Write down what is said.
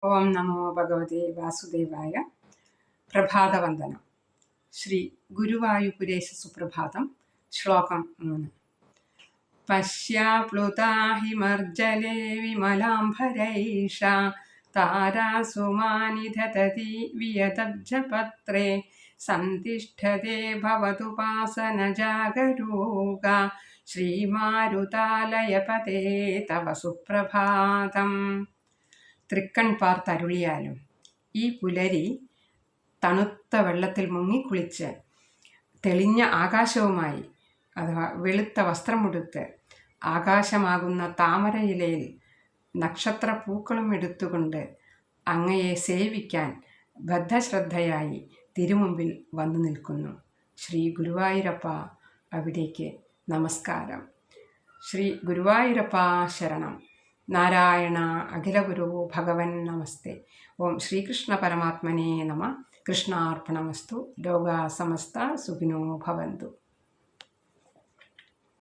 ഓം നമോ ഭഗവതേ വാസുദേവായ. പ്രഭാതവന്ദനം. ശ്രീ ഗുരുവായൂരേശ സുപ്രഭാതം. ശ്ലോകം 3. പശ്യാപ്ലുതാ ഹിമർജലേ വിമലാംബരൈഷ താരാസുമാനിധതതി വിയതബ്ജപത്രേ സന്തിഷ്ഠതേ ഭവതുപാസനജാഗരൂക ശ്രീമാരുതാലയപതേ തവ സുപ്രഭാതം. തൃക്കൺ പാർത്തരുളിയാലും ഈ പുലരി തണുത്ത വെള്ളത്തിൽ മുങ്ങിക്കുളിച്ച് തെളിഞ്ഞ ആകാശവുമായി അഥവാ വെളുത്ത വസ്ത്രമുടുത്ത് ആകാശമാകുന്ന താമരയിലയിൽ നക്ഷത്ര പൂക്കളും എടുത്തുകൊണ്ട് അങ്ങയെ സേവിക്കാൻ ബദ്ധശ്രദ്ധയായി തിരുമുമ്പിൽ വന്നു നിൽക്കുന്നു. ശ്രീ ഗുരുവായൂരപ്പ അവിടേക്ക് നമസ്കാരം. ശ്രീ ഗുരുവായൂരപ്പ ശരണം. നാരായണ അഖിലഗുരു ഭഗവൻ നമസ്തേ. ഓം ശ്രീകൃഷ്ണ പരമാത്മനേ നമ. കൃഷ്ണാർപ്പണമസ്തു. ലോകാ സമസ്ത സുഖിനോ ഭവന്തു.